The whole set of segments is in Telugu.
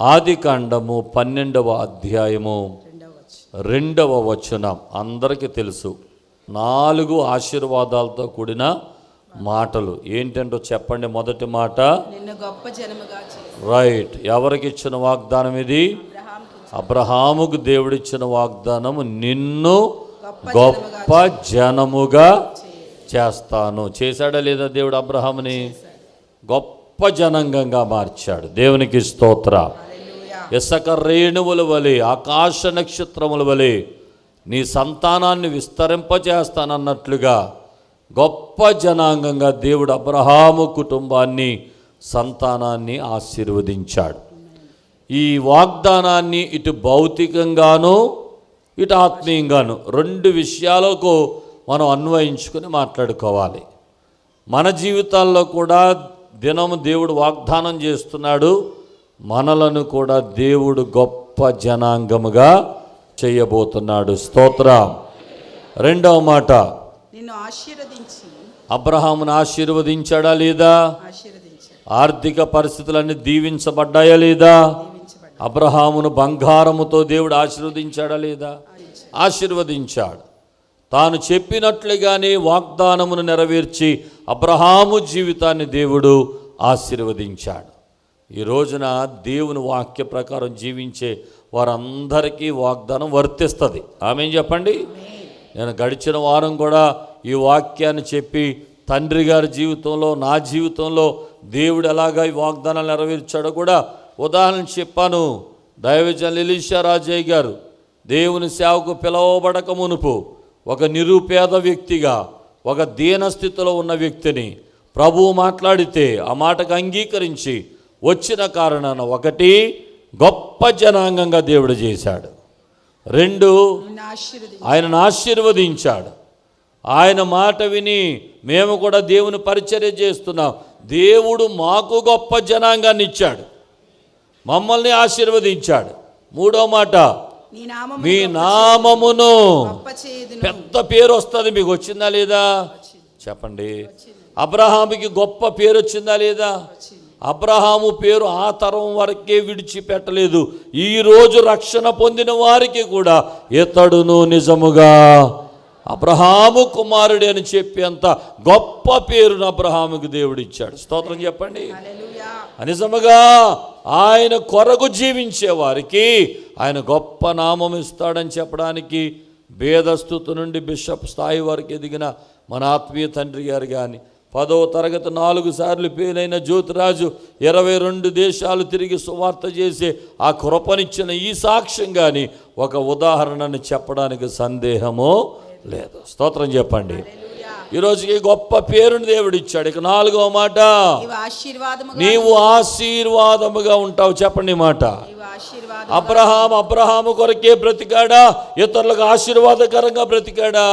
ఆదికాండము 12వ అధ్యాయము 2వ వచనం అందరికీ తెలుసు. 4 ఆశీర్వాదాలతో కూడిన మాటలు ఏంటంటో చెప్పండి. మొదటి మాట, నిన్ను గొప్ప జనముగా చేసి. రైట్. ఎవరికి ఇచ్చిన వాగ్దానం ఇది? అబ్రహాముకు దేవుడిచ్చిన వాగ్దానము, నిన్ను గొప్ప జనముగా చేస్తాను. చేశాడా లేదా దేవుడు అబ్రహాముని? గొప్ప జనాంగంగా మార్చాడు. దేవునికి స్తోత్ర. ఇసక రేణువుల వలె, ఆకాశ నక్షత్రముల వలె నీ సంతానాన్ని విస్తరింపజేస్తానన్నట్లుగా గొప్ప జనాంగంగా దేవుడు అబ్రహాము కుటుంబాన్ని, సంతానాన్ని ఆశీర్వదించాడు. ఈ వాగ్దానాన్ని ఇటు భౌతికంగాను ఇటు ఆత్మీయంగాను 2 విషయాలకు మనం అన్వయించుకొని మాట్లాడుకోవాలి. మన జీవితాల్లో కూడా దినము దేవుడు వాగ్దానం చేస్తున్నాడు. మనలను కూడా దేవుడు గొప్ప జనాంగముగా చేయబోతున్నాడు. స్తోత్రం. 2వ మాట, నిన్ను ఆశీర్వదించి. అబ్రహామును ఆశీర్వదించాడా లేదా? ఆర్థిక పరిస్థితులన్నీ దీవించబడ్డాయా లేదా? అబ్రహామును బంగారముతో దేవుడు ఆశీర్వదించాడా లేదా? ఆశీర్వదించాడు. తాను చెప్పినట్లుగానే వాగ్దానమును నెరవేర్చి అబ్రహాము జీవితాన్ని దేవుడు ఆశీర్వదించాడు. ఈ రోజున దేవుని వాక్య ప్రకారం జీవించే వారందరికీ వాగ్దానం వర్తిస్తుంది. ఆమేన్ చెప్పండి. నేను గడిచిన వారం కూడా ఈ వాక్యాన్ని చెప్పి తండ్రి గారి జీవితంలో, నా జీవితంలో దేవుడు ఎలాగా ఈ వాగ్దానాలు నెరవేర్చాడో కూడా ఉదాహరణ చెప్పాను. దైవజనులు ఎలీషా రాజయ్య గారు దేవుని సేవకు పిలవబడక మునుపు ఒక నిరుపేద వ్యక్తిగా, ఒక దీనస్థితిలో ఉన్న వ్యక్తిని ప్రభువు మాట్లాడితే ఆ మాటకు అంగీకరించి వచ్చిన కారణాన 1 గొప్ప జనాంగంగా దేవుడు చేశాడు. 2 ఆయనను ఆశీర్వదించాడు. ఆయన మాట విని మేము కూడా దేవుని పరిచర్య చేస్తున్నాం. దేవుడు మాకు గొప్ప జనాంగాన్ని ఇచ్చాడు, మమ్మల్ని ఆశీర్వదించాడు. 3వ మాట, మీ నామమును పెద్ద పేరు వస్తుంది. మీకు వచ్చిందా లేదా చెప్పండి. అబ్రహాముకి గొప్ప పేరు వచ్చిందా లేదా? అబ్రహాము పేరు ఆ తరం వరకే విడిచిపెట్టలేదు. ఈరోజు రక్షణ పొందిన వారికి కూడా ఇతడును నిజముగా అబ్రహాము కుమారుడే అని చెప్పేంత గొప్ప పేరును అబ్రహాముకు దేవుడు ఇచ్చాడు. స్తోత్రం చెప్పండి. నిజముగా ఆయన కొరకు జీవించే వారికి ఆయన గొప్ప నామం ఇస్తాడని చెప్పడానికి భేదస్థుతి నుండి బిషప్ స్థాయి వరకు ఎదిగిన మన ఆత్మీయ తండ్రి గారు కానీ, 10వ తరగతి 4 సార్లు పేరైన జ్యోతిరాజు 22 దేశాలు తిరిగి సువార్త చేసే ఆ కృపనిచ్చిన ఈ సాక్ష్యం కానీ ఒక ఉదాహరణని చెప్పడానికి సందేహమో లేదు. స్తోత్రం చెప్పండి. ఈరోజుకి గొప్ప పేరుని దేవుడు ఇచ్చాడు. ఇక 4వ మాట, నీవు ఆశీర్వాదముగా ఉంటావు. చెప్పండి మాట. అబ్రహాము కొరకే బ్రతికాడా? ఇతరులకు ఆశీర్వాదకరంగా బ్రతికాడా?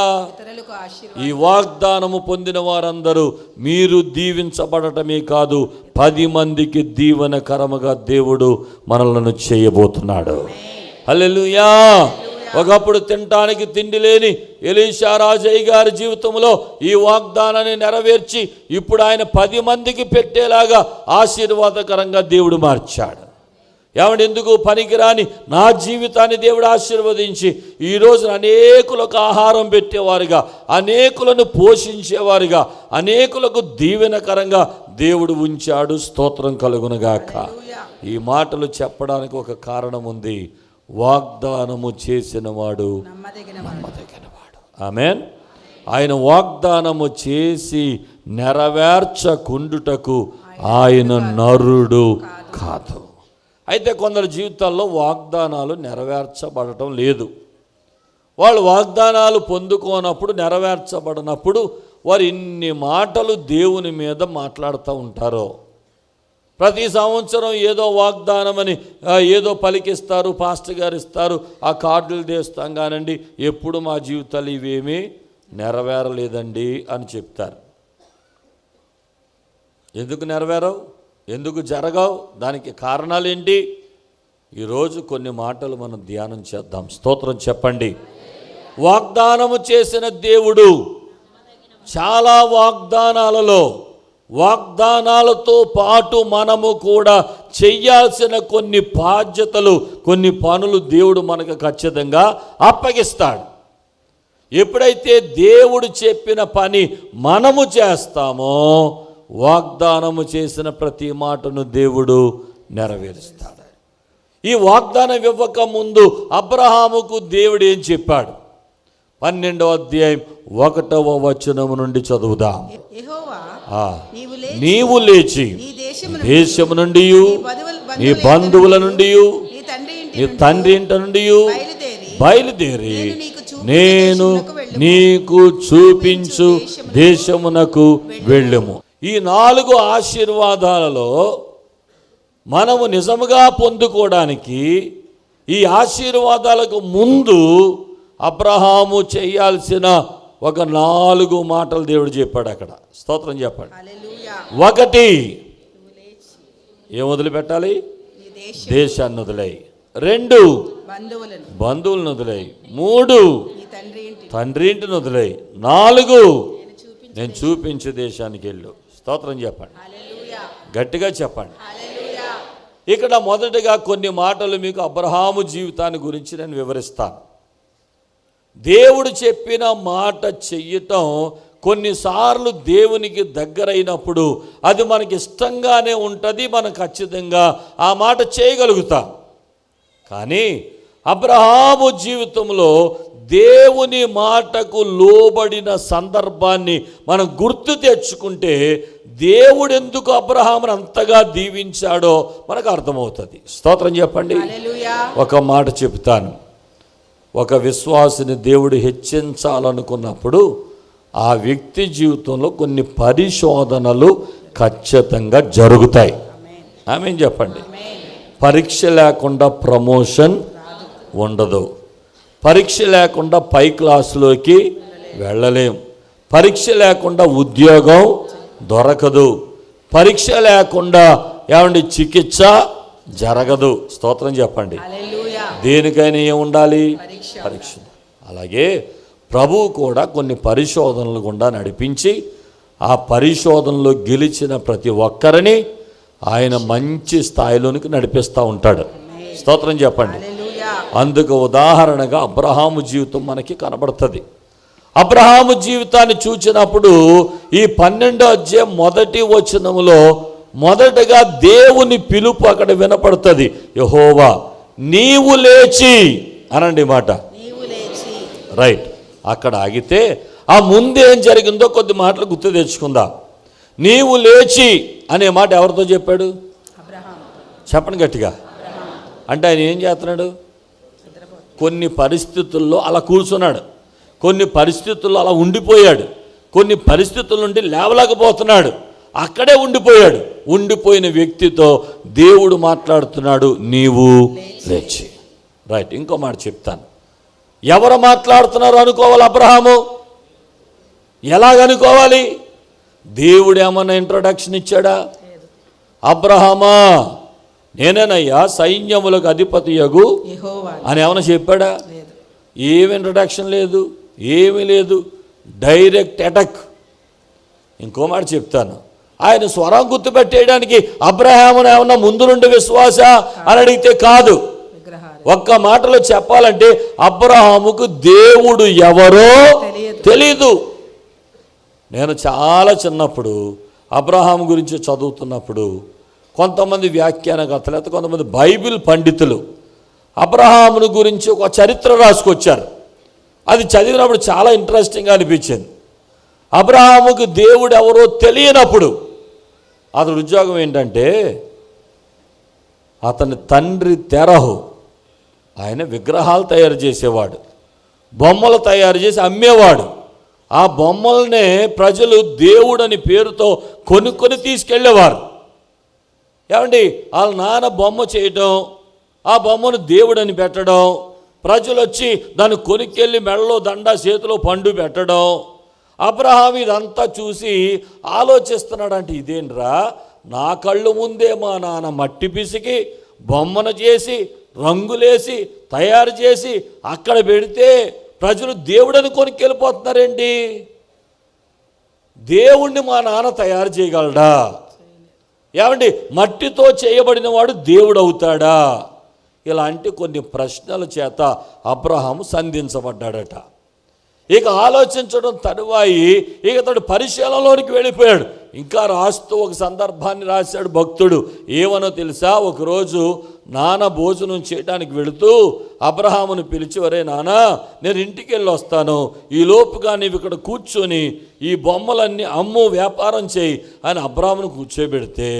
ఈ వాగ్దానము పొందిన వారందరూ మీరు దీవించబడటమే కాదు, 10 మందికి దీవెనకరముగా దేవుడు మనలను చేయబోతున్నాడు. హల్లెలూయా. ఒకప్పుడు తినటానికి తిండి లేని ఎలీషా రాజయ్య గారి జీవితంలో ఈ వాగ్దానాన్ని నెరవేర్చి ఇప్పుడు ఆయన 10 మందికి పెట్టేలాగా ఆశీర్వాదకరంగా దేవుడు మార్చాడు. ఏమంటే ఎందుకు పనికిరాని నా జీవితాన్ని దేవుడు ఆశీర్వదించి ఈరోజు అనేకులకు ఆహారం పెట్టేవారుగా, అనేకులను పోషించేవారుగా, అనేకులకు దీవెనకరంగా దేవుడు ఉంచాడు. స్తోత్రం కలుగునుగాక. ఈ మాటలు చెప్పడానికి ఒక కారణం ఉంది. వాగ్దానము చేసిన వాడు నమ్మదగినవాడు. ఆమేన్. ఆయన వాగ్దానము చేసి నెరవేర్చకుండుటకు ఆయన నరుడు కాదు. అయితే కొందరు జీవితాల్లో వాగ్దానాలు నెరవేర్చబడటం లేదు. వాళ్ళు వాగ్దానాలు పొందుకోనప్పుడు, నెరవేర్చబడినప్పుడు వారు ఇన్ని మాటలు దేవుని మీద మాట్లాడుతూ ఉంటారో. ప్రతి సంవత్సరం ఏదో వాగ్దానమని ఏదో పలికిస్తారు, పాస్టర్ గారు ఇస్తారు, ఆ కార్డులు తీస్తాం కానండి, ఎప్పుడు మా జీవితాలు ఇవేమీ నెరవేరలేదండి అని చెప్తారు. ఎందుకు నెరవేరవు? ఎందుకు జరగవు? దానికి కారణాలు ఏంటి? ఈరోజు కొన్ని మాటలు మనం ధ్యానం చేద్దాం. స్తోత్రం చెప్పండి. వాగ్దానము చేసిన దేవుడు చాలా వాగ్దానాలలో వాగ్దానాలతో పాటు మనము కూడా చెయ్యాల్సిన కొన్ని బాధ్యతలు, కొన్ని పనులు దేవుడు మనకు ఖచ్చితంగా అప్పగిస్తాడు. ఎప్పుడైతే దేవుడు చెప్పిన పని మనము చేస్తామో వాగ్దానము చేసిన ప్రతి మాటను దేవుడు నెరవేరుస్తాడు. ఈ వాగ్దానం ఇవ్వక ముందు అబ్రహాముకు దేవుడు ఏం చెప్పాడు? 12వ అధ్యాయం 1వ వచనము నుండి చదువుదాం. యెహోవా, నీవు లేచి దేశము నుండి, నీ బంధువుల నుండి, నీ తండ్రి ఇంట నుండి బయలుదేరి నేను నీకు చూపించు దేశమునకు వెళ్ళుము. ఈ 4 ఆశీర్వాదాలలో మనము నిజముగా పొందుకోవడానికి ఈ ఆశీర్వాదాలకు ముందు అబ్రహాము చేయాల్సిన ఒక 4 మాటలు దేవుడు చెప్పాడు. అక్కడ స్తోత్రం చెప్పాడు. హల్లెలూయా. 1, ఏం వదిలిపెట్టాలి? దేశాన్ని వదిలేయి. 2, బంధువులను వదిలేయి. 3, తండ్రి ఇంటిని వదిలేయి. 4, నేను చూపించే దేశానికి వెళ్ళు. స్తోత్రం చెప్పండి, గట్టిగా చెప్పండి. ఇక్కడ మొదటగా కొన్ని మాటలు మీకు అబ్రహాము జీవితాన్ని గురించి నేను వివరిస్తాను. దేవుడు చెప్పిన మాట చెయ్యటం కొన్నిసార్లు దేవునికి దగ్గరైనప్పుడు అది మనకి ఇష్టంగానే ఉంటుంది, మనం ఖచ్చితంగా ఆ మాట చేయగలుగుతాం. కానీ అబ్రహాము జీవితంలో దేవుని మాటకు లోబడిన సందర్భాన్ని మనం గుర్తు తెచ్చుకుంటే దేవుడు ఎందుకు అబ్రహామును అంతగా దీవించాడో మనకు అర్థమవుతుంది. స్తోత్రం చెప్పండి. ఒక మాట చెప్తాను. ఒక విశ్వాసిని దేవుడు హెచ్చించాలనుకున్నప్పుడు ఆ వ్యక్తి జీవితంలో కొన్ని పరిశోధనలు ఖచ్చితంగా జరుగుతాయి. ఆమేన్ చెప్పండి. పరీక్ష లేకుండా ప్రమోషన్ ఉండదు. పరీక్ష లేకుండా పై క్లాసులోకి వెళ్ళలేం. పరీక్ష లేకుండా ఉద్యోగం దొరకదు. పరీక్ష లేకుండా చికిత్స జరగదు. స్తోత్రం చెప్పండి. దేనికైనా ఏముండాలి? పరీక్ష. అలాగే ప్రభువు కూడా కొన్ని పరిశోధనలు గుండా నడిపించి ఆ పరిశోధనలో గెలిచిన ప్రతి ఒక్కరిని ఆయన మంచి స్థాయిలోనికి నడిపిస్తూ ఉంటాడు. స్తోత్రం చెప్పండి. అందుకు ఉదాహరణగా అబ్రహాము జీవితం మనకి కనబడుతుంది. అబ్రహాము జీవితాన్ని చూచినప్పుడు ఈ 12వ అధ్యాయం 1వ వచనములో మొదటగా దేవుని పిలుపు అక్కడ వినపడుతుంది. యెహోవా నీవు లేచి అనండి మాట. రైట్, అక్కడ ఆగితే ఆ ముందేం జరిగిందో కొద్ది మాటలు గుర్తు తెచ్చుకుందాం. నీవు లేచి అనే మాట ఎవరితో చెప్పాడు? చెప్పండి గట్టిగా. అంటే ఆయన ఏం చేస్తున్నాడు? కొన్ని పరిస్థితుల్లో అలా కూర్చున్నాడు, కొన్ని పరిస్థితుల్లో అలా ఉండిపోయాడు, కొన్ని పరిస్థితుల నుండి లేవలేకపోతున్నాడు, అక్కడే ఉండిపోయాడు. ఉండిపోయిన వ్యక్తితో దేవుడు మాట్లాడుతున్నాడు, నీవు లేచి. రైట్, ఇంకో మాట చెప్తాను. ఎవరు మాట్లాడుతున్నారు అనుకోవాలి అబ్రహాము? ఎలాగనుకోవాలి? దేవుడు ఏమన్నా ఇంట్రొడక్షన్ ఇచ్చాడా? అబ్రహామా నేనేనయ్యా సైన్యములకు అధిపతియగు అని ఏమైనా చెప్పాడా? ఏమి ఇంట్రొడక్షన్ లేదు, ఏమీ లేదు, డైరెక్ట్ అటాక్. ఇంకో మాట చెప్తాను. ఆయన స్వరం గుర్తుపెట్టేయడానికి అబ్రహామును ఏమన్నా ముందు నుండి విశ్వాస అని అడిగితే కాదు. ఒక్క మాటలో చెప్పాలంటే అబ్రహాముకు దేవుడు ఎవరో తెలీదు. నేను చాలా చిన్నప్పుడు అబ్రహాము గురించి చదువుతున్నప్పుడు కొంతమంది వ్యాఖ్యానకర్తలు అయితే కొంతమంది బైబిల్ పండితులు అబ్రహామును గురించి ఒక చరిత్ర రాసుకొచ్చారు. అది చదివినప్పుడు చాలా ఇంట్రెస్టింగ్గా అనిపించింది. అబ్రహాముకు దేవుడు ఎవరో తెలియనప్పుడు అతని ఉద్యోగం ఏంటంటే అతని తండ్రి తెరహు ఆయన విగ్రహాలు తయారు చేసేవాడు, బొమ్మలు తయారు చేసి అమ్మేవాడు. ఆ బొమ్మలనే ప్రజలు దేవుడని పేరుతో కొనుక్కొని తీసుకెళ్ళేవారు. ఏమండి, వాళ్ళ నాన్న బొమ్మ చేయటం, ఆ బొమ్మను దేవుడని పెట్టడం, ప్రజలు వచ్చి దాన్ని కొనుక్కెళ్ళి మెడలో దండ చేతిలో పండు పెట్టడం. అబ్రహాం ఇదంతా చూసి ఆలోచిస్తున్నాడంటే ఇదేంట్రా, నా కళ్ళు ముందే మా నాన్న మట్టి పిసికి బొమ్మను చేసి రంగులేసి తయారు చేసి అక్కడ పెడితే ప్రజలు దేవుడని కొనుక్కెళ్ళిపోతున్నారేంటి? దేవుణ్ణి మా నాన్న తయారు చేయగలడా? ఏమండి, మట్టితో చేయబడిన వాడు దేవుడు అవుతాడా? ఇలాంటి కొన్ని ప్రశ్నల చేత అబ్రహాము సంధించబడ్డాడట. ఇక ఆలోచించడం తరువాయి ఇక అతడు పరిశీలనలోనికి వెళ్ళిపోయాడు. ఇంకా రాస్తూ ఒక సందర్భాన్ని రాశాడు భక్తుడు. ఏమనో తెలుసా? ఒకరోజు నాన్న భోజనం చేయడానికి వెళుతూ అబ్రహామును పిలిచి, వరే నాన్న, నేను ఇంటికి వెళ్ళి వస్తాను, ఈ లోపుగా నీవు ఇక్కడ కూర్చొని ఈ బొమ్మలన్నీ అమ్ము వ్యాపారం చేయి అని అబ్రహామును కూర్చోబెడితే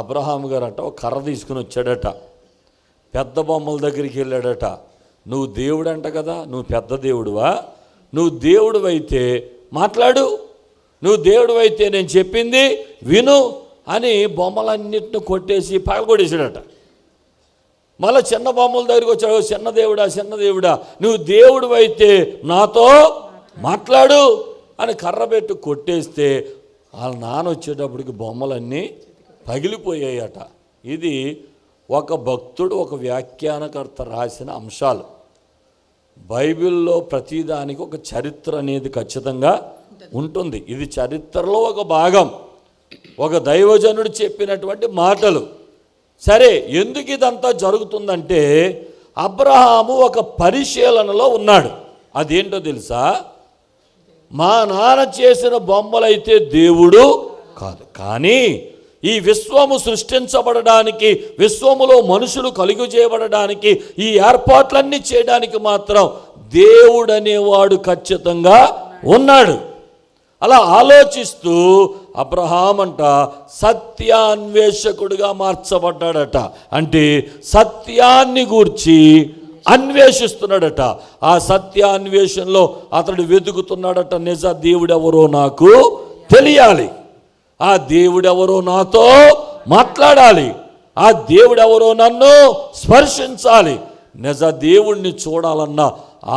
అబ్రహాము గారు ఒక కర్ర తీసుకుని వచ్చాడట. పెద్ద బొమ్మల దగ్గరికి వెళ్ళాడట. నువ్వు దేవుడు అంట కదా, నువ్వు పెద్ద దేవుడువా? నువ్వు దేవుడు అయితే మాట్లాడు, నువ్వు దేవుడు అయితే నేను చెప్పింది విను అని బొమ్మలన్నిటిని కొట్టేసి పగలగొట్టేసాడట. మళ్ళీ చిన్న బొమ్మల దగ్గరికి వచ్చాడు. చిన్న దేవుడా నువ్వు దేవుడు అయితే నాతో మాట్లాడు అని కర్ర పెట్టి కొట్టేస్తే వాళ్ళ నాన్న వచ్చేటప్పటికి బొమ్మలన్నీ పగిలిపోయాయట. ఇది ఒక భక్తుడు, ఒక వ్యాఖ్యానకర్త రాసిన అంశాలు. బైబిల్లో ప్రతిదానికి ఒక చరిత్ర అనేది ఖచ్చితంగా ఉంటుంది. ఇది చరిత్రలో ఒక భాగం, ఒక దైవజనుడు చెప్పినటువంటి మాటలు. సరే, ఎందుకు ఇదంతా జరుగుతుందంటే అబ్రహాము ఒక పరిశీలనలో ఉన్నాడు. అదేంటో తెలుసా? మా నాన్న చేసిన బొమ్మలైతే దేవుడు కాదు, కానీ ఈ విశ్వము సృష్టించబడడానికి, విశ్వములో మనుషులు కలుగు చేయబడడానికి, ఈ ఏర్పాట్లన్నీ చేయడానికి మాత్రం దేవుడు అనేవాడు ఖచ్చితంగా ఉన్నాడు. అలా ఆలోచిస్తూ అబ్రహాం అంట సత్యాన్వేషకుడిగా మార్చబడ్డాడట. అంటే సత్యాన్ని గూర్చి అన్వేషిస్తున్నాడట. ఆ సత్యాన్వేషణలో అతడు వెతుకుతున్నాడట. నిజ దేవుడెవరో నాకు తెలియాలి, ఆ దేవుడెవరో నాతో మాట్లాడాలి, ఆ దేవుడెవరో నన్ను స్పర్శించాలి. నిజ దేవుణ్ణి చూడాలన్న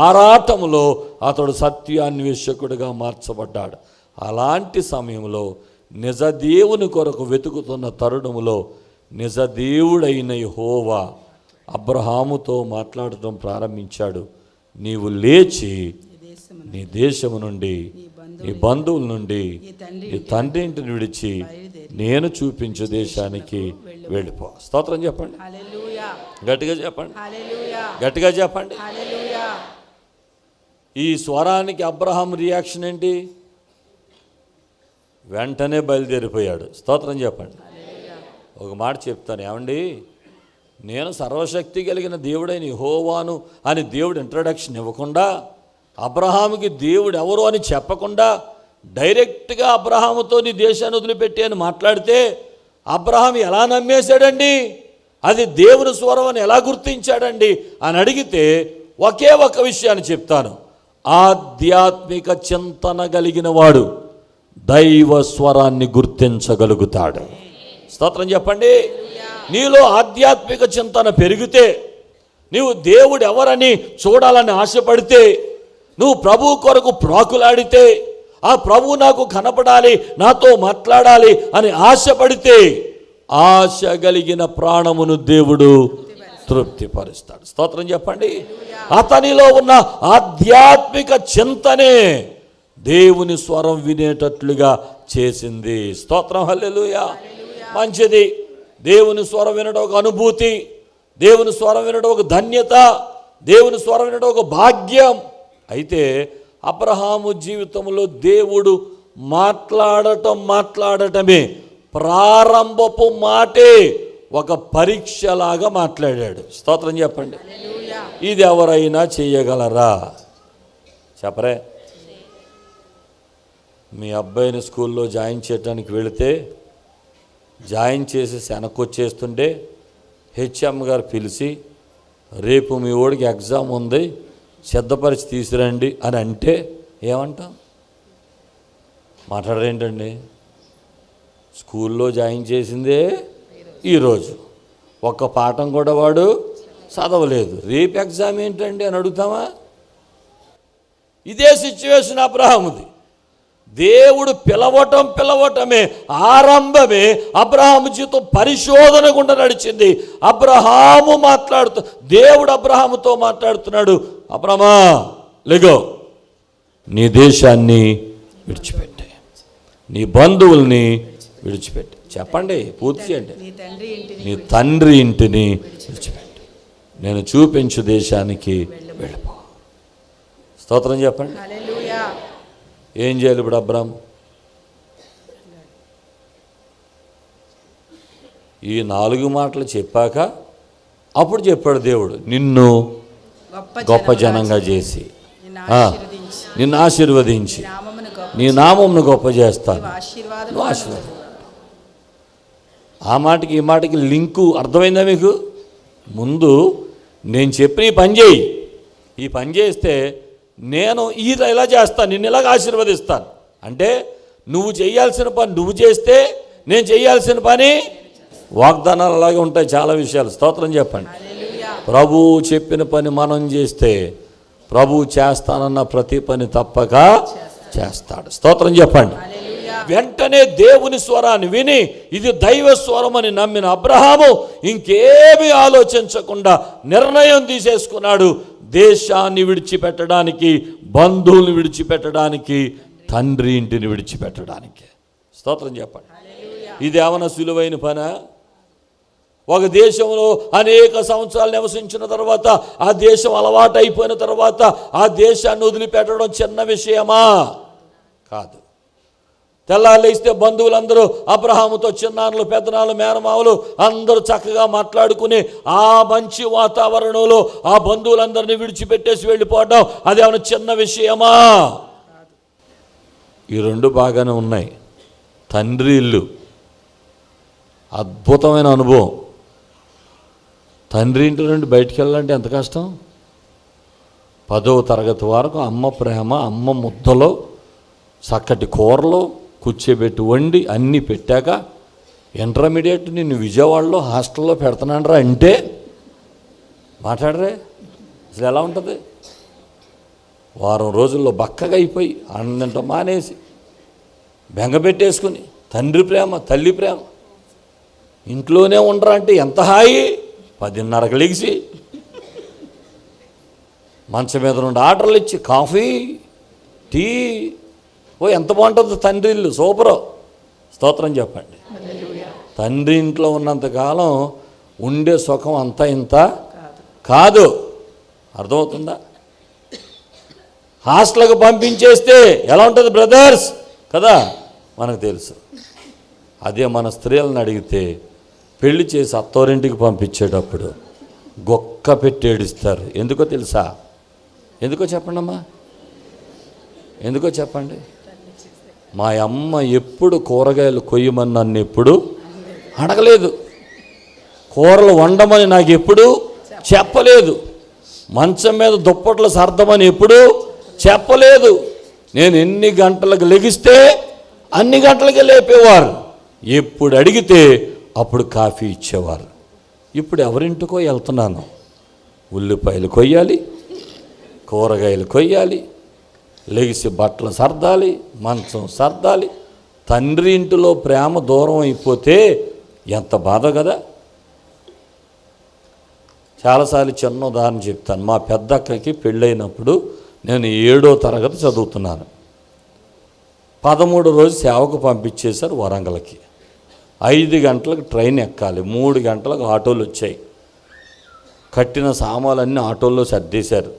ఆరాటంలో అతడు సత్యాన్వేషకుడిగా మార్చబడ్డాడు. అలాంటి సమయంలో నిజ దేవుని కొరకు వెతుకుతున్న తరుణంలో నిజ దేవుడైన యెహోవా అబ్రహాముతో మాట్లాడటం ప్రారంభించాడు. నీవు లేచి నీ దేశము నుండి, నీ బంధువుల నుండి, నీ తండ్రి ఇంటిని విడిచి నేను చూపించు దేశానికి వెళ్ళిపో. స్తోత్రం చెప్పండి, గట్టిగా చెప్పండి, గట్టిగా చెప్పండి. ఈ స్వరానికి అబ్రహాం రియాక్షన్ ఏంటి? వెంటనే బయలుదేరిపోయాడు. స్తోత్రం చెప్పండి. ఒక మాట చెప్తాను, ఏమండి, నేను సర్వశక్తి కలిగిన దేవుడైన యెహోవాను అని దేవుడు ఇంట్రడక్షన్ ఇవ్వకుండా, అబ్రహాముకి దేవుడు ఎవరు అని చెప్పకుండా డైరెక్ట్గా అబ్రహాముతో నీ దేశాన్ని వదిలిపెట్టి అని మాట్లాడితే అబ్రహాం ఎలా నమ్మేశాడండి? అది దేవుని స్వరం అని ఎలా గుర్తించాడండి అని అడిగితే ఒకే ఒక విషయాన్ని చెప్తాను. ఆధ్యాత్మిక చింతన కలిగిన వాడు దైవ స్వరాన్ని గుర్తించగలుగుతాడు. స్తోత్రం చెప్పండి. నీలో ఆధ్యాత్మిక చింతన పెరిగితే, నీవు దేవుడు ఎవరని చూడాలని ఆశపడితే, నువ్వు ప్రభు కొరకు ప్రాకులాడితే, ఆ ప్రభు నాకు కనపడాలి, నాతో మాట్లాడాలి అని ఆశపడితే, ఆశ కలిగిన ప్రాణమును దేవుడు తృప్తిపరుస్తాడు. స్తోత్రం చెప్పండి. అతనిలో ఉన్న ఆధ్యాత్మిక చింతనే దేవుని స్వరం వినేటట్లుగా చేసింది. స్తోత్రం, హల్లెలూయా. మంచిది. దేవుని స్వరం వినడం ఒక అనుభూతి, దేవుని స్వరం వినడం ఒక ధన్యత, దేవుని స్వరం వినడం ఒక భాగ్యం. అయితే అబ్రహాము జీవితంలో దేవుడు మాట్లాడటమే ప్రారంభపు మాటే ఒక పరీక్షలాగా మాట్లాడాడు. స్తోత్రం చెప్పండి. ఇది ఎవరైనా చేయగలరా? చెప్పరే. మీ అబ్బాయిని స్కూల్లో జాయిన్ చేయడానికి వెళితే జాయిన్ చేసేసి వెనక్కొచ్చేస్తుంటే హెచ్ఎం గారు పిలిచి, రేపు మీ ఓడికి ఎగ్జామ్ ఉంది, సిద్ధపరిచి తీసుకురండి అని అంటే ఏమంటాం? మాట్లాడరేంటండి? స్కూల్లో జాయిన్ చేసిందే ఈరోజు, ఒక్క పాఠం కూడా వాడు చదవలేదు, రేపు ఎగ్జామ్ ఏంటండి అని అడుగుతామా? ఇదే సిచ్యువేషన్ అబ్రహాముది. దేవుడు పిలవటమే ఆరంభమే అబ్రహాము జీవితం పరిశోధన గుండా నడిచింది. అబ్రహాము మాట్లాడుతూ, దేవుడు అబ్రహాముతో మాట్లాడుతున్నాడు, అబ్రహమా లెగో, నీ దేశాన్ని విడిచిపెట్టే, నీ బంధువుల్ని విడిచిపెట్టి. చెప్పండి, పూర్తి చేయండి. నీ తండ్రి ఇంటిని నీ తండ్రి ఇంటిని విడిచిపెట్టి నేను చూపించు దేశానికి వెళ్ళిపో. స్తోత్రం చెప్పండి. హల్లెలూయా. ఏం చేయాలి ఇప్పుడు అబ్రాం? ఈ 4 మాటలు చెప్పాక అప్పుడు చెప్పాడు దేవుడు, నిన్ను గొప్ప జనంగా చేసి నిన్ను ఆశీర్వదించి నీ నామమును గొప్ప చేస్తాను. నువ్వు ఆశీర్వాదం. ఆ మాటకి ఈ మాటకి లింకు అర్థమైందా మీకు? ముందు నేను చెప్పిన ఈ పని చేయి, ఈ పని చేస్తే నేను ఇలా చేస్తాను, నిన్ను ఇలాగ ఆశీర్వదిస్తాను. అంటే నువ్వు చేయాల్సిన పని నువ్వు చేస్తే నేను చేయాల్సిన పని వాగ్దానాలు అలాగే ఉంటాయి చాలా విషయాలు. స్తోత్రం చెప్పండి. ప్రభువు చెప్పిన పని మనం చేస్తే ప్రభువు చేస్తానన్న ప్రతి పని తప్పక చేస్తాడు. స్తోత్రం చెప్పండి. వెంటనే దేవుని స్వరాన్ని విని ఇది దైవ స్వరం అని నమ్మిన అబ్రహాము ఇంకేమీ ఆలోచించకుండా నిర్ణయం తీసేసుకున్నాడు. దేశాన్ని విడిచిపెట్టడానికి, బంధువుల్ని విడిచిపెట్టడానికి, తండ్రి ఇంటిని విడిచిపెట్టడానికి. స్తోత్రం చెప్పండి. ఇది ఏమైనా సులువైన పనా? ఒక దేశంలో అనేక సంవత్సరాలు నివసించిన తర్వాత ఆ దేశం అలవాటు అయిపోయిన తర్వాత ఆ దేశాన్ని వదిలిపెట్టడం చిన్న విషయమా? కాదు. తెల్లాలేస్తే బంధువులందరూ అబ్రహాముతో చిన్నాన్నలు, పెద్దనాలు, మేనమావులు అందరూ చక్కగా మాట్లాడుకుని ఆ మంచి వాతావరణంలో ఆ బంధువులందరినీ విడిచిపెట్టేసి వెళ్ళిపోవడం అదేమైనా చిన్న విషయమా? ఈ 2 బాగానే ఉన్నాయి. తండ్రి ఇల్లు అద్భుతమైన అనుభవం. తండ్రి ఇంటి నుండి బయటికి వెళ్ళాలంటే ఎంత కష్టం. 10వ తరగతి వరకు అమ్మ ప్రేమ, అమ్మ ముద్దలో చక్కటి కూరలో కూర్చోబెట్టి వండి అన్నీ పెట్టాక ఇంటర్మీడియట్ నిన్ను విజయవాడలో హాస్టల్లో పెడుతున్నానరా అంటే మాట్లాడరే. అసలు ఎలా ఉంటుంది? వారం రోజుల్లో బక్కగా అయిపోయి ఆనందంతో మానేసి బెంగపెట్టేసుకుని తండ్రి ప్రేమ, తల్లి ప్రేమ ఇంట్లోనే ఉండరా అంటే ఎంత హాయి. 10:30కి లెగిసి మంచం మీద నుండి ఆర్డర్లు ఇచ్చి కాఫీ, టీ, ఎంత బాగుంటుందో తండ్రి ఇల్లు. సూపరు. స్తోత్రం చెప్పండి. తండ్రి ఇంట్లో ఉన్నంతకాలం ఉండే సుఖం అంతా ఇంత కాదు. అర్థమవుతుందా? హాస్టల్కి పంపించేస్తే ఎలా ఉంటుంది బ్రదర్స్ కదా, మనకు తెలుసు. అదే మన స్త్రీలను అడిగితే పెళ్లి చేసి అత్తోరింటికి పంపించేటప్పుడు గొక్క పెట్టి ఏడుస్తారు. ఎందుకో తెలుసా? ఎందుకో చెప్పండి అమ్మా, ఎందుకో చెప్పండి. మా అమ్మ ఎప్పుడు కూరగాయలు కొయ్యమని నన్ను ఎప్పుడు అడగలేదు, కూరలు వండమని నాకు ఎప్పుడు చెప్పలేదు, మంచం మీద దుప్పట్లు సర్దమని ఎప్పుడు చెప్పలేదు. నేను ఎన్ని గంటలకు లెగిస్తే అన్ని గంటలకే లేపేవారు. ఎప్పుడు అడిగితే అప్పుడు కాఫీ ఇచ్చేవారు. ఇప్పుడు ఎవరింటికో వెళ్తున్నాను, ఉల్లిపాయలు కొయ్యాలి, కూరగాయలు కొయ్యాలి, లెగిసి బట్టలు సర్దాలి, మంచం సర్దాలి. తండ్రి ఇంటిలో ప్రేమ దూరం అయిపోతే ఎంత బాధ కదా. చాలాసార్లు చిన్న ఉదాహరణ చెప్తాను. మా పెద్దక్కకి పెళ్ళైనప్పుడు నేను 7వ తరగతి చదువుతున్నాను. 13వ రోజు సేవకు పంపించేశారు వరంగల్కి. 5 గంటలకు ట్రైన్ ఎక్కాలి, 3 గంటలకు ఆటోలు వచ్చాయి. కట్టిన సామాన్లన్నీ ఆటోల్లో సర్దేశారు.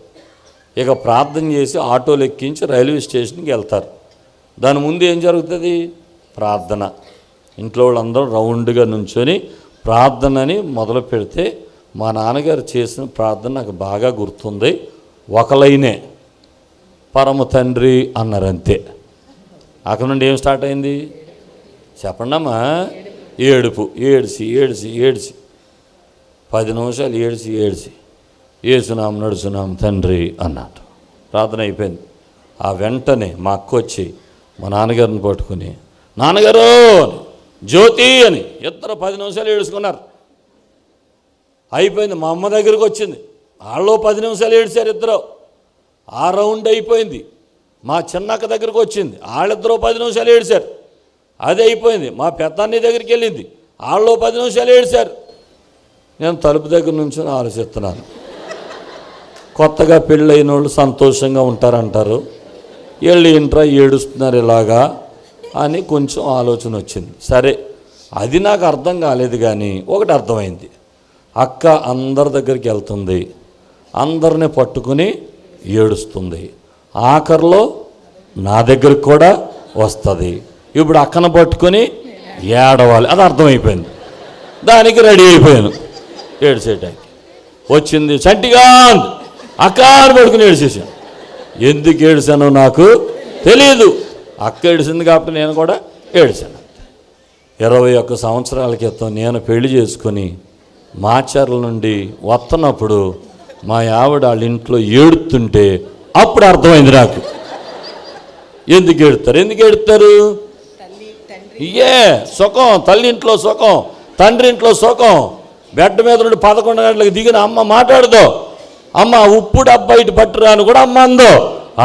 ఇక ప్రార్థన చేసి ఆటోలు ఎక్కించి రైల్వే స్టేషన్కి వెళ్తారు. దాని ముందు ఏం జరుగుతుంది? ప్రార్థన. ఇంట్లో వాళ్ళందరూ రౌండ్గా నుంచొని ప్రార్థనని మొదలు పెడితే మా నాన్నగారు చేసిన ప్రార్థన నాకు బాగా గుర్తుంది. ఒక లైనే పరమ తండ్రి అన్నారంతే. అక్కడ నుండి ఏం స్టార్ట్ అయింది చెప్పండమ్మా? ఏడుపు. ఏడ్చి 10 నిమిషాలు ఏడ్చి ఏసునాం నడుచున్నాం తండ్రి అన్నాడు. ప్రార్థన అయిపోయింది. ఆ వెంటనే మా అక్క వచ్చి మా నాన్నగారిని పట్టుకుని నాన్నగారు జ్యోతి అని ఇద్దరు 10 నిమిషాలు ఏడుచుకున్నారు. అయిపోయింది. మా అమ్మ దగ్గరికి వచ్చింది. వాళ్ళు 10 నిమిషాలు ఏడ్చారు ఇద్దరు. ఆ రౌండ్ అయిపోయింది. మా చిన్నక్క దగ్గరికి వచ్చింది. వాళ్ళిద్దరూ 10 నిమిషాలు ఏడ్చారు. అది అయిపోయింది. మా పెద్దన్ని దగ్గరికి వెళ్ళింది. వాళ్ళు 10 నిమిషాలు ఏడ్చారు. నేను తలుపు దగ్గర నుంచి ఆలోచిస్తున్నాను. కొత్తగా పెళ్ళైన వాళ్ళు సంతోషంగా ఉంటారంటారు, వీళ్ళు ఏంట్రా ఏడుస్తున్నారు ఇలాగా అని కొంచెం ఆలోచన వచ్చింది. సరే, అది నాకు అర్థం కాలేదు, కానీ ఒకటి అర్థమైంది. అక్క అందరి దగ్గరికి వెళ్తుంది, అందరిని పట్టుకుని ఏడుస్తుంది, ఆఖరిలో నా దగ్గరికి కూడా వస్తుంది. ఇప్పుడు అక్కను పట్టుకొని ఏడవాలి, అది అర్థమైపోయింది. దానికి రెడీ అయిపోయాను ఏడ్చేయటానికి. వచ్చింది చంటిగా అక్క అని పట్టుకుని ఏడ్చేసాను. ఎందుకు ఏడ్చానో నాకు తెలియదు. అక్క ఏడిసింది కాబట్టి నేను కూడా ఏడ్చాను. 21 సంవత్సరాల క్రితం నేను పెళ్లి చేసుకొని మాచర్ల నుండి వస్తున్నప్పుడు మా ఆవిడ వాళ్ళ ఇంట్లో ఏడుతుంటే అప్పుడు అర్థమైంది నాకు ఎందుకు ఏడుతారు. సుఖం, తల్లి ఇంట్లో సుఖం, తండ్రి ఇంట్లో సుఖం. బెడ్ మీద నుండి 11 గంటలకు దిగిన అమ్మ మాట్లాడదో, అమ్మ ఉప్పు డబ్బా ఇటు పట్టురా అని కూడా అమ్మ అందో.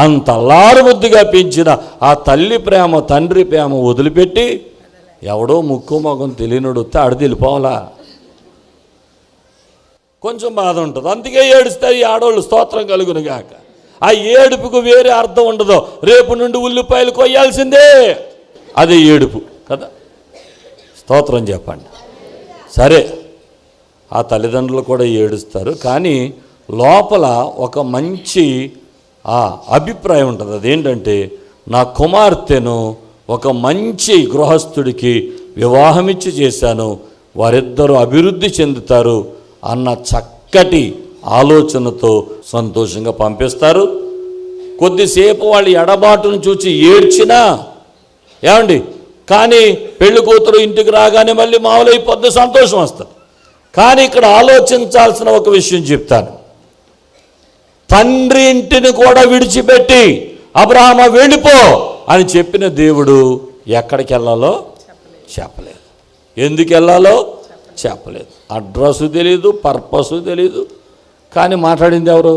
అంత అల్లారుముద్దుగా పెంచిన ఆ తల్లి ప్రేమ, తండ్రి ప్రేమ వదిలిపెట్టి ఎవడో ముక్కు మొఖం తెలియనుడు వస్తే ఆడ తెలిపోవాలా, కొంచెం బాధ ఉంటుంది. అందుకే ఏడుస్తారు ఈ ఆడవాళ్ళు, స్తోత్రం కలుగునుగాక. ఆ ఏడుపుకు వేరే అర్థం ఉండదు. రేపు నుండి ఉల్లిపాయలు కొయ్యాల్సిందే, అదే ఏడుపు కదా. స్తోత్రం చెప్పండి. సరే, ఆ తల్లిదండ్రులు కూడా ఏడుస్తారు, కానీ లోపల ఒక మంచి అభిప్రాయం ఉంటుంది. అదేంటంటే, నా కుమార్తెను ఒక మంచి గృహస్థుడికి వివాహమిచ్చి చేశాను, వారిద్దరూ అభివృద్ధి చెందుతారు అన్న చక్కటి ఆలోచనతో సంతోషంగా పంపిస్తారు. కొద్దిసేపు వాళ్ళు ఎడబాటును చూచి ఏడ్చినా ఏమండి, కానీ పెళ్లి కూతురు ఇంటికి రాగానే మళ్ళీ మామూలైపోద్ది, సంతోషం వస్తుంది. కానీ ఇక్కడ ఆలోచించాల్సిన ఒక విషయం చెప్తాను. తండ్రి ఇంటిని కూడా విడిచిపెట్టి అబ్రహాము వెళ్ళిపో అని చెప్పిన దేవుడు ఎక్కడికి వెళ్ళాలో చెప్పలేదు, ఎందుకు వెళ్ళాలో చెప్పలేదు. అడ్రస్ తెలీదు, పర్పస్ తెలీదు, కానీ మాట్లాడింది ఎవరు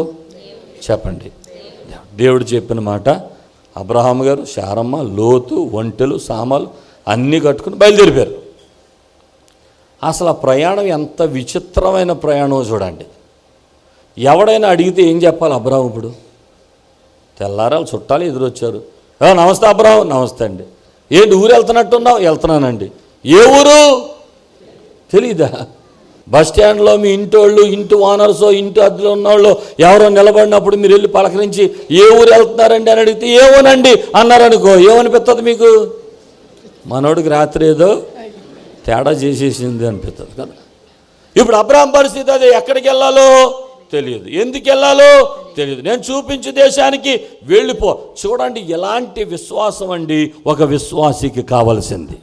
చెప్పండి? దేవుడు చెప్పిన మాట. అబ్రహాము గారు, శారమ్మ, లోతు, ఒంటెలు, సామాలు అన్నీ కట్టుకుని బయలుదేరిపారు. అసలు ఆ ప్రయాణం ఎంత విచిత్రమైన ప్రయాణం చూడండి. ఎవడైనా అడిగితే ఏం చెప్పాలి అబ్రహాము? ఇప్పుడు తెల్లారాలు చుట్టాలు ఎదురొచ్చారు. నమస్తే అబ్రహాము. నమస్తే అండి. ఏంటి ఊరు వెళ్తున్నట్టున్నావు? వెళ్తున్నానండి. ఏ ఊరు తెలీదా? బస్ స్టాండ్లో మీ ఇంటోళ్ళు, ఇంటి ఓనర్సో, ఇంటి అద్దెలో ఉన్నవాళ్ళు ఎవరో నిలబడినప్పుడు మీరు వెళ్ళి పలకరించి ఏ ఊరు వెళ్తున్నారండి అని అడిగితే ఏమోనండి అన్నారనుకో, ఏమనిపిస్తుంది మీకు? మనోడికి రాత్రి ఏదో తేడా చేసేసింది అనిపిస్తుంది కదా. ఇప్పుడు అబ్రహాం పరిస్థితి అదే. ఎక్కడికి వెళ్ళాలో తెలియదు, ఎందుకు వెళ్ళాలో తెలియదు. నేను చూపించే దేశానికి వెళ్ళిపో. చూడండి ఎలాంటి విశ్వాసం అండి ఒక విశ్వాసికి కావలసింది.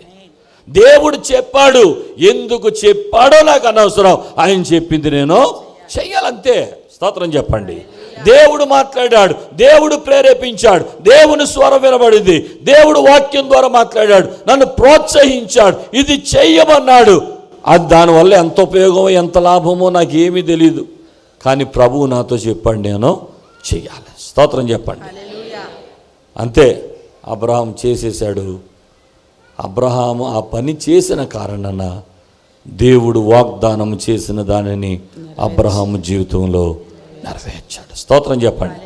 దేవుడు చెప్పాడు, ఎందుకు చెప్పాడో నాకు అనవసరం, ఆయన చెప్పింది నేను చెయ్యాలంతే. స్తోత్రం చెప్పండి. దేవుడు మాట్లాడాడు, దేవుడు ప్రేరేపించాడు, దేవుని స్వరం వినబడింది, దేవుడు వాక్యం ద్వారా మాట్లాడాడు, నన్ను ప్రోత్సహించాడు, ఇది చెయ్యమన్నాడు. అది దానివల్ల ఎంత ఉపయోగమో ఎంత లాభమో నాకు ఏమీ తెలీదు, కానీ ప్రభువు నాతో చెప్పాడు, నేను చెయ్యాలి. స్తోత్రం చెప్పండి. అంతే, అబ్రహాం చేసేశాడు. అబ్రహాము ఆ పని చేసిన కారణాన దేవుడు వాగ్దానం చేసిన దానిని అబ్రహాము జీవితంలో నెరవేర్చాడు. స్తోత్రం చెప్పండి.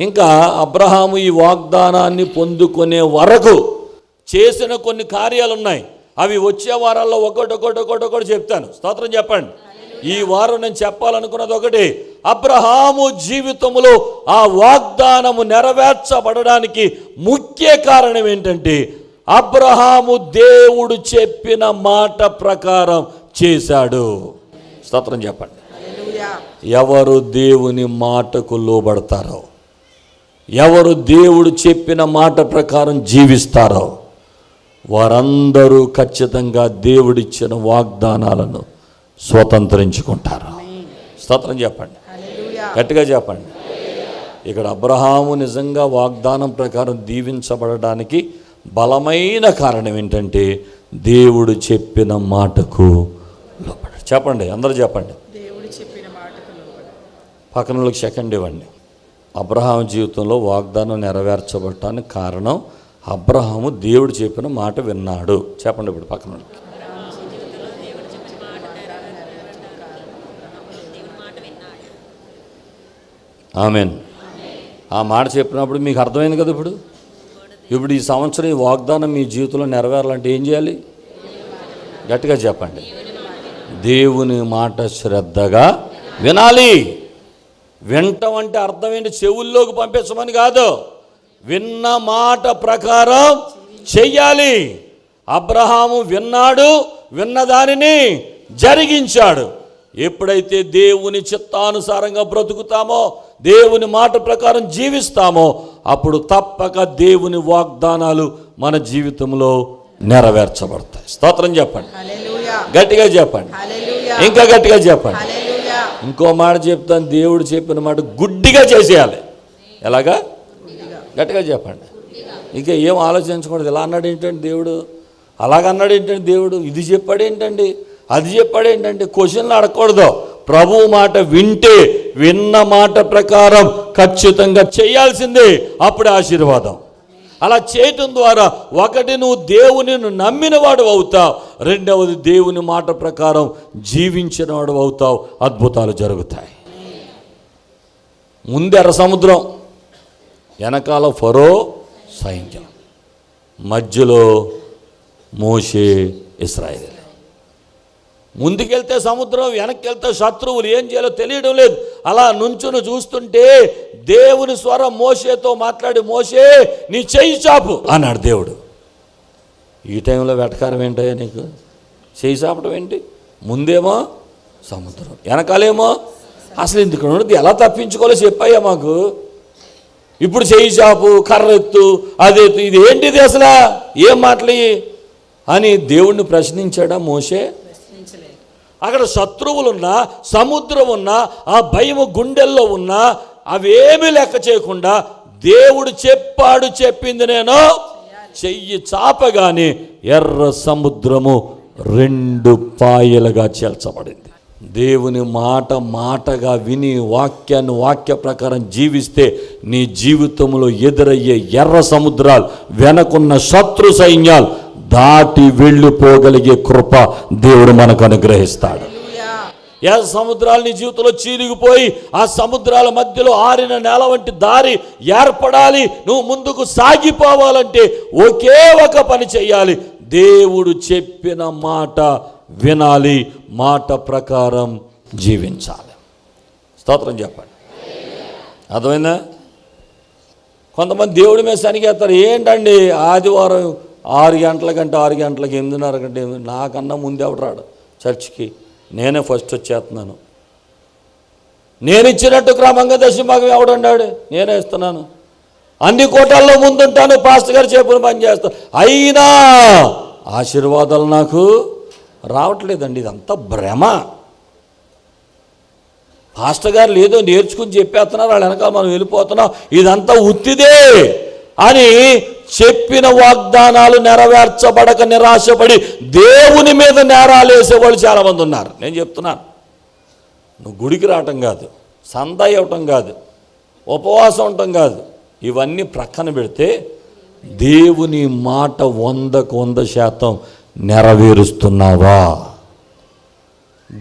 ఇంకా అబ్రహాము ఈ వాగ్దానాన్ని పొందుకునే వరకు చేసిన కొన్ని కార్యాలు ఉన్నాయి. అవి వచ్చే వారాల్లో ఒకటి చెప్తాను. స్తోత్రం చెప్పండి. ఈ వారం నేను చెప్పాలనుకున్నది ఒకటి. అబ్రహాము జీవితంలో ఆ వాగ్దానము నెరవేర్చబడడానికి ముఖ్య కారణం ఏంటంటే, అబ్రహాము దేవుడు చెప్పిన మాట ప్రకారం చేశాడు. స్తోత్రం చెప్పండి. ఎవరు దేవుని మాటకు లోబడతారో, ఎవరు దేవుడు చెప్పిన మాట ప్రకారం జీవిస్తారో, వారందరూ ఖచ్చితంగా దేవుడిచ్చిన వాగ్దానాలను స్వతంత్రించుకుంటారు. స్తోత్రం చెప్పండి, గట్టిగా చెప్పండి. ఇక్కడ అబ్రహాము నిజంగా వాగ్దానం ప్రకారం దీవించబడడానికి బలమైన కారణం ఏంటంటే, దేవుడు చెప్పిన మాటకు లోబడ్డాడు. చెప్పండి, అందరూ చెప్పండి. పక్కన వాళ్ళకి సెకండ్ ఇవ్వండి. అబ్రహాము జీవితంలో వాగ్దానం నెరవేర్చబడటానికి కారణం, అబ్రహాము దేవుడు చెప్పిన మాట విన్నాడు. చెప్పండి ఇప్పుడు పక్కన వాళ్ళకి. ఆమెన్. ఆ మాట చెప్పినప్పుడు మీకు అర్థమైంది కదా. ఇప్పుడు ఇప్పుడు ఈ సంవత్సరం ఈ వాగ్దానం మీ జీవితంలో నెరవేరాలంటే ఏం చేయాలి? గట్టిగా చెప్పండి. దేవుని మాట శ్రద్ధగా వినాలి. వినటం అంటే అర్థం ఏంటి? చెవుల్లోకి పంపించమని కాదు, విన్న మాట ప్రకారం చెయ్యాలి. అబ్రహాము విన్నాడు, విన్న దానిని జరిగించాడు. ఎప్పుడైతే దేవుని చిత్తానుసారంగా బ్రతుకుతామో, దేవుని మాట ప్రకారం జీవిస్తామో, అప్పుడు తప్పక దేవుని వాగ్దానాలు మన జీవితంలో నెరవేర్చబడతాయి. స్తోత్రం చెప్పండి, గట్టిగా చెప్పండి, ఇంకా గట్టిగా చెప్పండి. ఇంకో మాట చెప్తాను, దేవుడు చెప్పిన మాట గుడ్డిగా చేసేయాలి. ఎలాగా? గట్టిగా చెప్పండి. ఇంకా ఏం ఆలోచించకూడదు. ఇలా అన్నాడు ఏంటండి దేవుడు, అలాగన్నాడు ఏంటండి దేవుడు, ఇది చెప్పాడు ఏంటండి, అది చెప్పాడు ఏంటండి, క్వశ్చన్లు అడగకూడదు. ప్రభువు మాట వింటే విన్న మాట ప్రకారం ఖచ్చితంగా చేయాల్సిందే, అప్పుడే ఆశీర్వాదం. అలా చేయటం ద్వారా ఒకటి, నువ్వు దేవుని నమ్మిన వాడు అవుతావు. రెండవది, దేవుని మాట ప్రకారం జీవించిన వాడు అవుతావు. అద్భుతాలు జరుగుతాయి. ముందు ఎర్ర సముద్రం, వెనకాల ఫరో సైన్యం, మధ్యలో మోషే, ఇశ్రాయేలు. ముందుకెళ్తే సముద్రం, వెనక్కి వెళ్తే శత్రువులు. ఏం చేయాలో తెలియడం లేదు. అలా నుంచుని చూస్తుంటే దేవుని స్వరం మోషేతో మాట్లాడి, మోషే నీ చెయ్యి చాపు అన్నాడు దేవుడు. ఈ టైంలో వెటకారం ఏంటయ్యా నీకు? చెయ్యి చాపడం ఏంటి? ముందేమో సముద్రం, వెనకాలేమో అసలు ఇందుకు ఉన్నది ఎలా తప్పించుకోవాలో చెప్పయ్యా మాకు. ఇప్పుడు చెయ్యి చాపు, కర్రెత్తు, అదెత్తు, ఇది ఏంటిది అసలు, ఏం మాటలు అని దేవుణ్ణి ప్రశ్నించాడా మోషే? అక్కడ శత్రువులున్నా, సముద్రం ఉన్నా, ఆ భయము గుండెల్లో ఉన్నా, అవేమీ లెక్క చేయకుండా దేవుడు చెప్పాడు, చెప్పింది నేను చెయ్యి చాపగానే ఎర్ర సముద్రము 2 పాయలుగా చేల్చబడింది. దేవుని మాట మాటగా విని వాక్యాన్ని వాక్య ప్రకారం జీవిస్తే నీ జీవితంలో ఎదురయ్యే ఎర్ర సముద్రాలు, వెనకున్న శత్రు సైన్యాలు దాటి వెళ్ళిపోగలిగే కృప దేవుడు మనకు అనుగ్రహిస్తాడు. ఎర్ర సముద్రాలు నీ జీవితంలో చీలిగిపోయి ఆ సముద్రాల మధ్యలో ఆరిన నేల వంటి దారి ఏర్పడాలి. నువ్వు ముందుకు సాగిపోవాలంటే ఒకే ఒక పని చేయాలి, దేవుడు చెప్పిన మాట వినాలి, మాట ప్రకారం జీవించాలి. స్తోత్రం చెప్పండి. అర్థమైందా? కొంతమంది దేవుడి మీద శనిగేస్తారు. ఏంటండి ఆదివారం 6 గంటలకంటే 6 గంటలకి 8:30 గంటే, నాకన్నా ముందు ఎవడు రాడు చర్చికి, నేనే ఫస్ట్ వచ్చేస్తున్నాను, నేను ఇచ్చినట్టు క్రమంగా దశమభాగం ఎవడన్నాడు, నేనే ఇస్తున్నాను, అన్ని కోటాల్లో ముందుంటాను, పాస్టర్ గారు చెప్పిన పని చేస్తాను, అయినా ఆశీర్వాదాలు నాకు రావట్లేదండి. ఇదంతా భ్రమ. పాస్టర్ గారు లేదో నేర్చుకుని చెప్పేస్తున్నారు, వాళ్ళ వెనకాల మనం వెళ్ళిపోతున్నాం, ఇదంతా ఉత్తిదే అని చెప్పిన వాగ్దానాలు నెరవేర్చబడక నిరాశపడి దేవుని మీద నేరాలు వేసేవాళ్ళు చాలామంది ఉన్నారు. నేను చెప్తున్నాను, నువ్వు గుడికి రావటం కాదు, సందా ఇవ్వటం కాదు, ఉపవాసం ఉండటం కాదు, ఇవన్నీ ప్రక్కన పెడితే దేవుని మాట 100% నెరవేరుస్తున్నావా?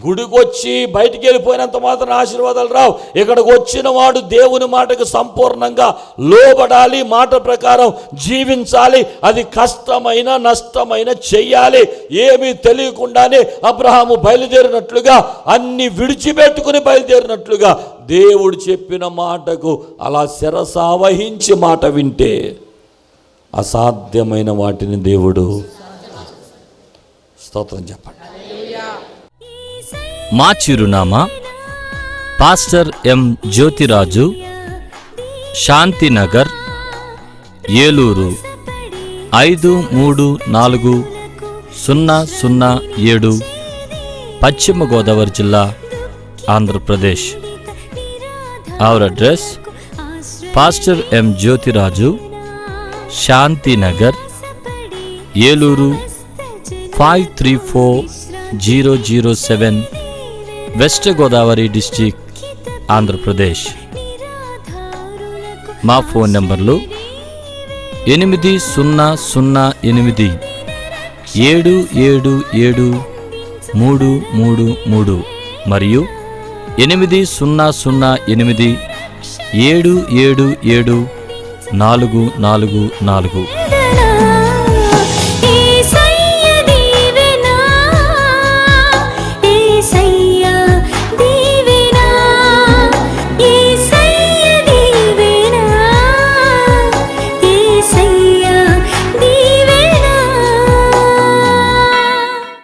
గుడికి వచ్చి బయటికి వెళ్ళిపోయినంత మాత్రం ఆశీర్వాదాలు రావు. ఇక్కడికి వచ్చిన వాడు దేవుని మాటకు సంపూర్ణంగా లోబడాలి, మాట ప్రకారం జీవించాలి. అది కష్టమైన నష్టమైన చెయ్యాలి. ఏమీ తెలియకుండానే అబ్రహాము బయలుదేరినట్లుగా, అన్ని విడిచిపెట్టుకుని బయలుదేరినట్లుగా దేవుడు చెప్పిన మాటకు అలా శిరసావహించి మాట వింటే అసాధ్యమైన వాటిని దేవుడు, స్తోత్రం చెప్పండి. మా చిరునామా పాస్టర్ ఎం జ్యోతిరాజు, శాంతినగర్, ఏలూరు 534007, పశ్చిమ గోదావరి జిల్లా, Andhra Pradesh. Our address: pastor M Jyothiraju, Shantinagar, Eluru 534007, west Godavari district, Andhra Pradesh. మా ఫోన్ నంబర్లు 8007773333 మరియు 800877774444.